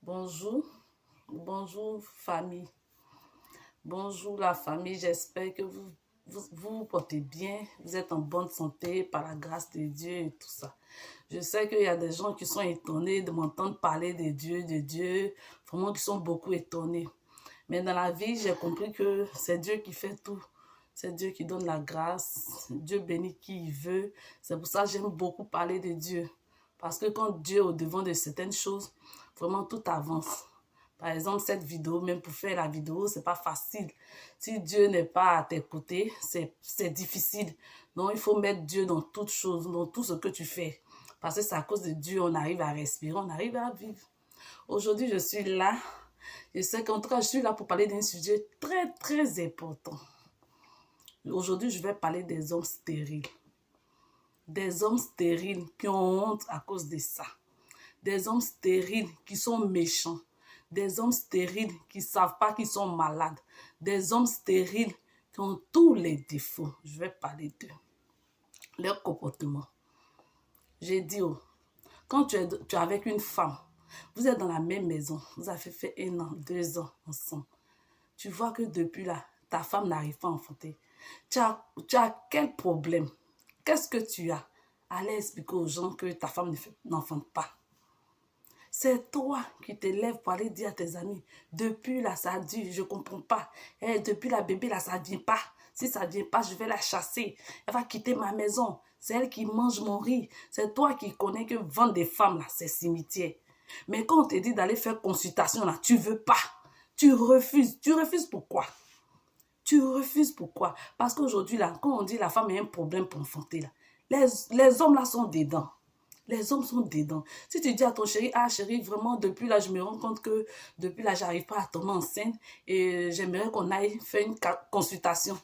Bonjour, bonjour famille, bonjour la famille, j'espère que vous portez bien, vous êtes en bonne santé par la grâce de Dieu et tout ça. Je sais qu'il y a des gens qui sont étonnés de m'entendre parler de Dieu, vraiment qui sont beaucoup étonnés. Mais dans la vie, j'ai compris que c'est Dieu qui fait tout. C'est Dieu qui donne la grâce. Dieu bénit qui il veut. C'est pour ça que j'aime beaucoup parler de Dieu. Parce que quand Dieu est au devant de certaines choses, vraiment tout avance. Par exemple, cette vidéo, même pour faire la vidéo, c'est pas facile. Si Dieu n'est pas à tes côtés, c'est difficile. Donc, il faut mettre Dieu dans toutes choses, dans tout ce que tu fais. Parce que c'est à cause de Dieu, on arrive à respirer, on arrive à vivre. Aujourd'hui, je suis là. Je sais qu'en tout cas, je suis là pour parler d'un sujet très, très important. Aujourd'hui, je vais parler des hommes stériles. Des hommes stériles qui ont honte à cause de ça. Des hommes stériles qui sont méchants. Des hommes stériles qui ne savent pas qu'ils sont malades. Des hommes stériles qui ont tous les défauts. Je vais parler d'eux. Leur comportement. J'ai dit, quand tu es avec une femme, vous êtes dans la même maison, vous avez fait 1 an, 2 ans ensemble. Tu vois que depuis là, ta femme n'arrive pas à enfanter. Tu as quel problème? Qu'est-ce que tu as? Allez expliquer aux gens que ta femme n'enfante pas. C'est toi qui te lèves pour aller dire à tes amis, depuis là, ça dure, je ne comprends pas. Depuis la bébé là, ça ne vient pas. Si ça ne vient pas, je vais la chasser. Elle va quitter ma maison. C'est elle qui mange mon riz. C'est toi qui connais que vendre des femmes, là, c'est cimetière. Mais quand on te dit d'aller faire consultation, là, tu ne veux pas. Tu refuses. Tu refuses pourquoi? Tu refuses pourquoi? Parce qu'aujourd'hui, là, quand on dit la femme a un problème pour enfanter, là, les hommes là sont dedans. Les hommes sont dedans. Si tu dis à ton chéri, ah chéri, vraiment, depuis là, je me rends compte que depuis là, j'arrive pas à tomber enceinte et j'aimerais qu'on aille faire une consultation.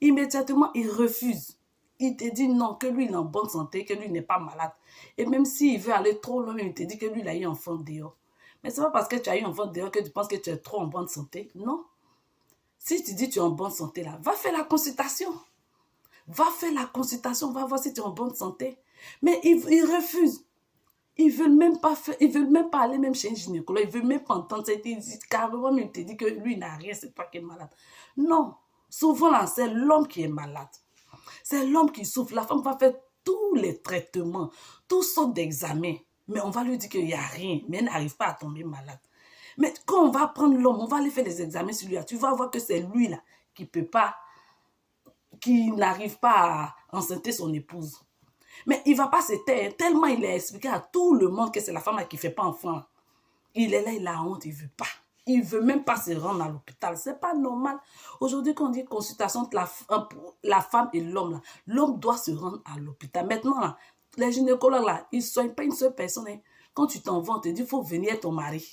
Immédiatement, il refuse. Il te dit non, que lui, il est en bonne santé, que lui, n'est pas malade. Et même s'il veut aller trop loin, il te dit que lui, il a eu un enfant dehors. Mais c'est pas parce que tu as eu un enfant dehors que tu penses que tu es trop en bonne santé. Non. Si tu dis que tu es en bonne santé, là, va faire la consultation. Va faire la consultation, va voir si tu es en bonne santé. Mais ils refusent. Ils veulent même pas faire, ils veulent même pas aller même chez un gynécologue, ils veulent même pas entendre ça. Ils disent carrément, il te dit que lui n'a rien, c'est toi qui es malade. Non, souvent là, c'est l'homme qui est malade. C'est l'homme qui souffre. La femme va faire tous les traitements, toutes sortes d'examens. Mais on va lui dire qu'il n'y a rien, mais elle n'arrive pas à tomber malade. Mais quand on va prendre l'homme, on va aller faire des examens sur lui, tu vas voir que c'est lui là qui peut pas, qui n'arrive pas à enceinter son épouse. Mais il ne va pas se taire, tellement il a expliqué à tout le monde que c'est la femme là qui ne fait pas enfant. Il est là, il a honte, il ne veut pas. Il ne veut même pas se rendre à l'hôpital. Ce n'est pas normal. Aujourd'hui, quand on dit consultation entre la femme et l'homme, l'homme doit se rendre à l'hôpital. Maintenant, là, les gynécologues, là, ils ne soignent pas une seule personne. Hein. Quand tu t'en vas, on te dit, il faut venir ton mari.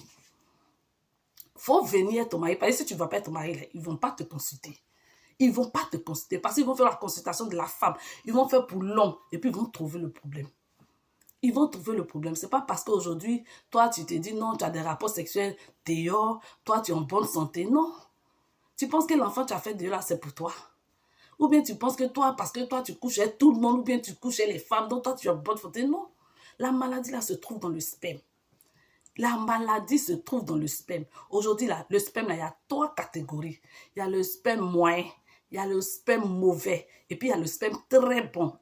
Il faut venir ton mari. Parce que si tu ne vas pas être ton mari, là, ils ne vont pas te consulter. Ils ne vont pas te consulter parce qu'ils vont faire la consultation de la femme. Ils vont faire pour l'homme et puis ils vont trouver le problème. Ils vont trouver le problème. Ce n'est pas parce qu'aujourd'hui, toi, tu te dis non, tu as des rapports sexuels dehors, toi, tu es en bonne santé. Non. Tu penses que l'enfant que tu as fait dehors, c'est pour toi. Ou bien tu penses que toi, parce que toi, tu couches avec tout le monde, ou bien tu couches avec les femmes, donc toi, tu es en bonne santé. Non. La maladie, là, se trouve dans le sperme. La maladie se trouve dans le sperme. Aujourd'hui, là, le sperme, là, il y a 3 catégories. Il y a le sperme moyen, il y a le sperme mauvais, et puis il y a le sperme très bon.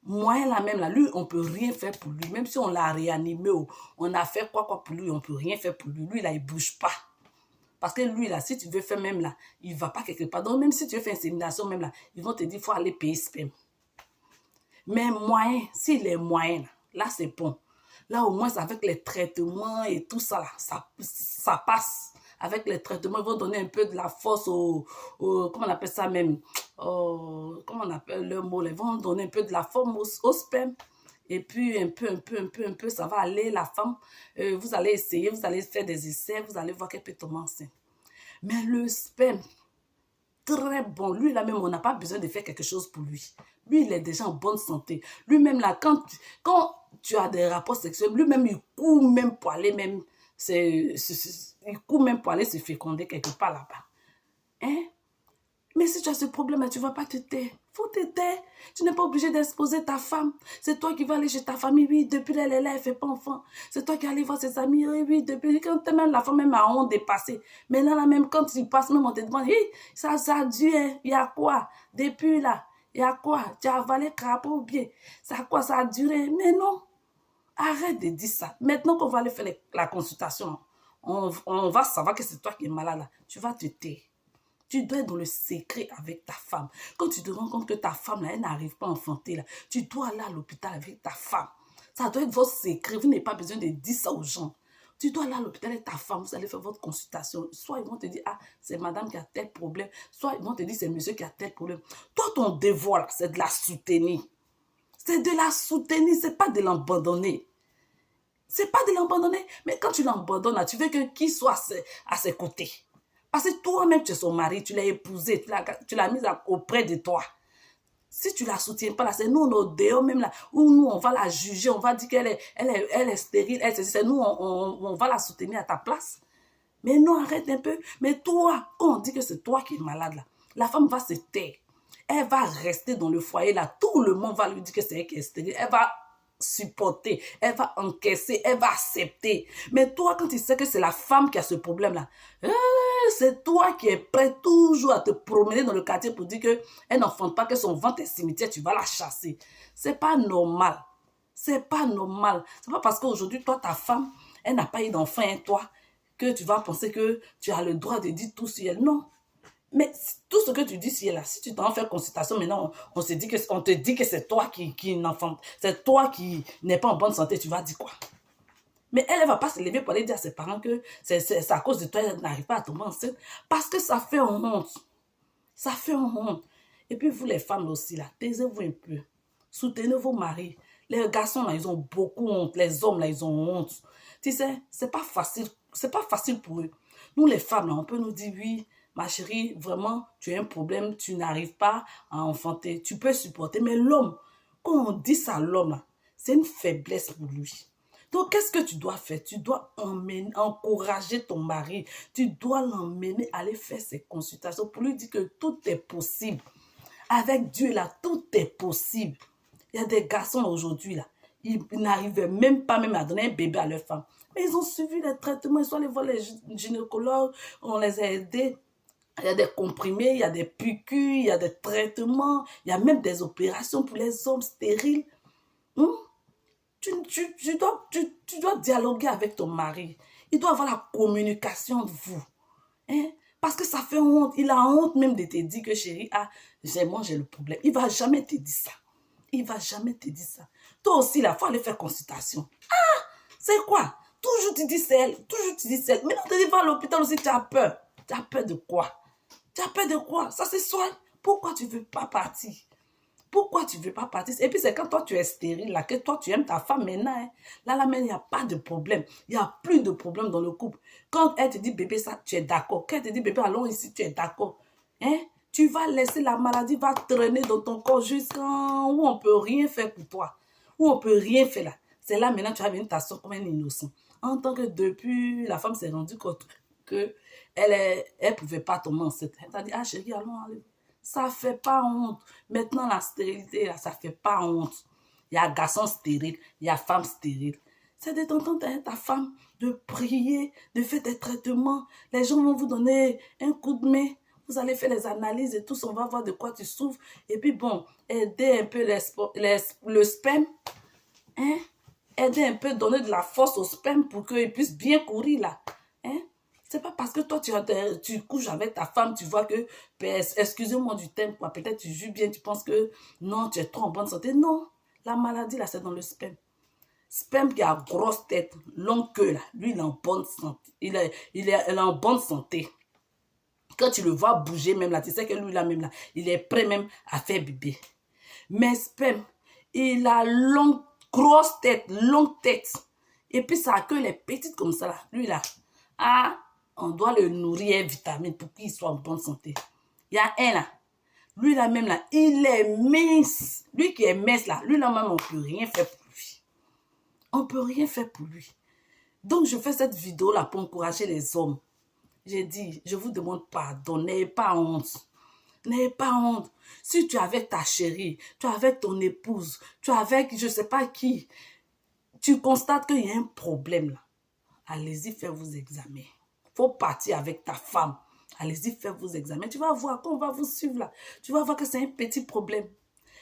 Moyen là même, là, lui, on ne peut rien faire pour lui. Même si on l'a réanimé, on a fait quoi pour lui, on ne peut rien faire pour lui. Lui, là, il ne bouge pas. Parce que lui, là, si tu veux faire même là, il ne va pas quelque part. Donc, même si tu veux faire insémination, même là, ils vont te dire qu'il faut aller payer sperme. Mais moyen, s'il est moyen, là, c'est bon. Là, au moins, avec les traitements et tout ça, là, ça passe. Avec les traitements, ils vont donner un peu de la force comment on appelle ça même, comment on appelle le mot, ils vont donner un peu de la forme au sperme. Et puis, un peu, ça va aller, la femme, vous allez essayer, vous allez faire des essais, vous allez voir qu'elle peut tomber enceinte. Mais le sperme, très bon, lui là même, on n'a pas besoin de faire quelque chose pour lui. Lui, il est déjà en bonne santé. Lui-même là, quand tu as des rapports sexuels, lui-même, il court même pour aller même, il court même pour aller se féconder quelque part là-bas. Hein? Mais si tu as ce problème-là, tu ne vas pas te taire. Il faut te taire. Tu n'es pas obligé d'exposer ta femme. C'est toi qui vas aller chez ta famille. Oui, depuis elle est là, elle ne fait pas enfant. C'est toi qui allais voir ses amis. Oui, oui, depuis quand même la femme même a honte de passer. Mais là, même quand tu passes, même on te demande, hey, ça a dû, il y a quoi? Depuis là, il y a quoi? Tu as avalé crapaud ou bien? Ça a quoi? Ça a duré. Mais non. Arrête de dire ça. Maintenant qu'on va aller faire la consultation, on va savoir que c'est toi qui es malade là. Tu vas te taire. Tu dois être dans le secret avec ta femme. Quand tu te rends compte que ta femme, là, elle n'arrive pas à enfanter, là, tu dois aller à l'hôpital avec ta femme. Ça doit être votre secret. Vous n'avez pas besoin de dire ça aux gens. Tu dois aller à l'hôpital avec ta femme. Vous allez faire votre consultation. Soit ils vont te dire, ah, c'est madame qui a tel problème. Soit ils vont te dire, c'est monsieur qui a tel problème. Toi, ton devoir, c'est de la soutenir. C'est de la soutenir. C'est pas de l'abandonner. C'est pas de l'abandonner. Mais quand tu l'abandonnes, tu veux que qui soit à ses côtés. Parce que toi-même, tu es son mari, tu l'as épousé, tu l'as mise auprès de toi. Si tu ne la soutiens pas, là, c'est nous, on est dehors même là, où nous, on va la juger, on va dire qu'elle est stérile, c'est nous, on va la soutenir à ta place. Mais non, arrête un peu. Mais toi, quand on dit que c'est toi qui es malade, là, la femme va se taire. Elle va rester dans le foyer, là. Tout le monde va lui dire que c'est elle qui est stérile. Elle va supporter, elle va encaisser, elle va accepter. Mais toi, quand tu sais que c'est la femme qui a ce problème-là, c'est toi qui es prêt toujours à te promener dans le quartier pour dire qu'elle n'enfante pas, que son ventre est cimetière, tu vas la chasser. C'est pas normal. C'est pas normal. C'est pas parce qu'aujourd'hui, toi, ta femme, elle n'a pas eu d'enfant, hein, toi, que tu vas penser que tu as le droit de dire tout sur elle. Non. Mais tout ce que tu dis si là, si tu t'en fais consultation, maintenant, on te dit que c'est toi qui n'enfante, c'est toi qui n'es pas en bonne santé, tu vas dire quoi? Mais elle ne va pas se lever pour aller dire à ses parents que c'est à cause de toi, elle n'arrive pas à tomber enceinte. Parce que ça fait honte. Ça fait honte. Et puis vous les femmes aussi, là, taisez-vous un peu. Soutenez vos maris. Les garçons, là, ils ont beaucoup honte. Les hommes, là, ils ont honte. Tu sais, c'est pas facile pour eux. Nous, les femmes, là, on peut nous dire, oui, ma chérie, vraiment, tu as un problème, tu n'arrives pas à enfanter. Tu peux supporter. Mais l'homme, quand on dit ça à l'homme, là, c'est une faiblesse pour lui. Donc, qu'est-ce que tu dois faire? Tu dois encourager ton mari. Tu dois l'emmener à aller faire ses consultations pour lui dire que tout est possible. Avec Dieu, là, tout est possible. Il y a des garçons aujourd'hui, là, ils n'arrivaient même pas à donner un bébé à leur femme. Mais ils ont suivi les traitements, ils sont allés voir les gynécologues, on les a aidés. Il y a des comprimés, il y a des piqûres, il y a des traitements, il y a même des opérations pour les hommes stériles. Tu dois dialoguer avec ton mari. Il doit avoir la communication de vous. Hein? Parce que ça fait honte. Il a honte même de te dire que chérie, moi j'ai le problème. Il ne va jamais te dire ça. Il ne va jamais te dire ça. Toi aussi, il faut aller faire consultation. C'est quoi? Toujours tu dis c'est elle. Toujours tu dis c'est elle. Mais non, tu dis va à l'hôpital aussi, tu as peur. Tu as peur de quoi? Tu as peur de quoi? Ça se soigne. Pourquoi tu ne veux pas partir? Pourquoi tu ne veux pas partir? Et puis c'est quand toi tu es stérile, là, que toi tu aimes ta femme maintenant. Hein. Là, il n'y a pas de problème. Il n'y a plus de problème dans le couple. Quand elle te dit bébé, ça, tu es d'accord. Quand elle te dit bébé, allons ici, tu es d'accord. Hein? Tu vas laisser la maladie, va traîner dans ton corps jusqu'à où on ne peut rien faire pour toi. Où on ne peut rien faire là. C'est là maintenant tu vas venir t'asseoir comme un innocent. En tant que depuis, la femme s'est rendue compte qu'elle ne pouvait pas tomber enceinte. Elle t'a dit, ah chérie, allons, allez. Ça ne fait pas honte. Maintenant, la stérilité, là, ça ne fait pas honte. Il y a garçon stérile, il y a femme stérile. C'est de t'entendre avec ta femme, de prier, de faire des traitements. Les gens vont vous donner un coup de main. Vous allez faire les analyses et tout, on va voir de quoi tu souffres. Et puis bon, aider un peu le sperme. Hein? Aider un peu, donner de la force au sperme pour qu'il puisse bien courir là. Hein? C'est pas parce que toi, tu couches avec ta femme, tu vois que, excusez-moi du terme, peut-être tu joues bien, tu penses que non, tu es trop en bonne santé. Non, la maladie, là, c'est dans le sperme. Sperme qui a grosse tête, longue queue, là, lui, il est en bonne santé. Il est en bonne santé. Quand tu le vois bouger même là, tu sais que lui, là, même là, il est prêt même à faire bébé. Mais sperme, il a grosse tête, longue tête. Et puis, sa queue, elle est petite comme ça, là. Lui, là, on doit le nourrir vitamines pour qu'il soit en bonne santé. Il y a un là. Lui là même là, il est mince. Lui qui est mince là, lui là même, on ne peut rien faire pour lui. On ne peut rien faire pour lui. Donc je fais cette vidéo là pour encourager les hommes. J'ai dit, je vous demande pardon, n'ayez pas honte. N'ayez pas honte. Si tu es avec ta chérie, tu es avec ton épouse, tu es avec je ne sais pas qui, tu constates qu'il y a un problème là. Allez-y faire vos examens. Il faut partir avec ta femme. Allez-y faire vos examens. Tu vas voir qu'on va vous suivre là. Tu vas voir que c'est un petit problème.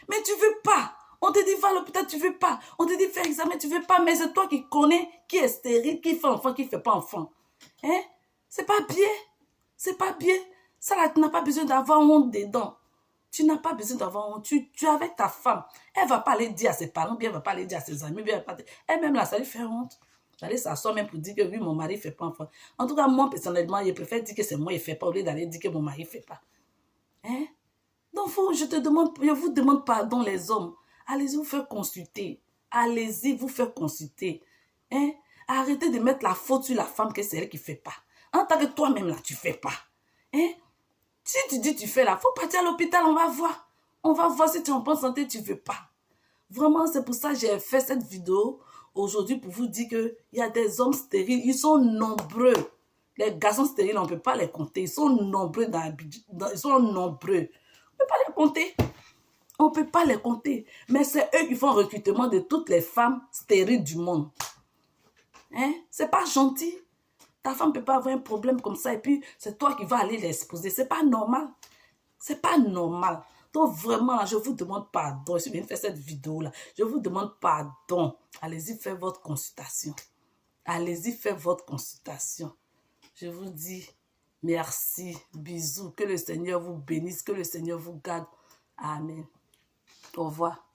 Mais tu ne veux pas. On te dit va à l'hôpital, tu ne veux pas. On te dit fais examen, tu ne veux pas. Mais c'est toi qui connais qui est stérile, qui fait enfant, qui ne fait pas enfant. Hein? C'est pas bien. C'est pas bien. Ça là, tu n'as pas besoin d'avoir honte dedans. Tu n'as pas besoin d'avoir honte. Tu es avec ta femme. Elle ne va pas aller dire à ses parents, bien elle ne va pas aller dire à ses amis, bien elle-même là, ça lui fait honte. D'aller s'asseoir même pour dire que oui, mon mari ne fait pas enfant. En tout cas, moi, personnellement, je préfère dire que c'est moi qui ne fais pas au lieu d'aller dire que mon mari ne fait pas. Hein? Donc, je vous demande pardon, les hommes. Allez-y vous faire consulter. Allez-y vous faire consulter. Hein? Arrêtez de mettre la faute sur la femme que c'est elle qui ne fait pas. En tant que toi-même, là, tu ne fais pas. Hein? Si tu dis tu fais là, il faut partir à l'hôpital, on va voir. On va voir si tu es en bonne santé, tu ne veux pas. Vraiment, c'est pour ça que j'ai fait cette vidéo aujourd'hui pour vous dire qu'il y a des hommes stériles. Ils sont nombreux. Les garçons stériles, on ne peut pas les compter. Ils sont nombreux ils sont nombreux. On ne peut pas les compter. On ne peut pas les compter. Mais c'est eux qui font le recrutement de toutes les femmes stériles du monde. Hein? C'est pas gentil. Ta femme ne peut pas avoir un problème comme ça et puis c'est toi qui vas aller l'exposer. C'est pas normal. C'est pas normal. Donc vraiment, je vous demande pardon. Si je viens de faire cette vidéo-là, je vous demande pardon. Allez-y faire votre consultation. Allez-y faire votre consultation. Je vous dis merci, bisous. Que le Seigneur vous bénisse, que le Seigneur vous garde. Amen. Au revoir.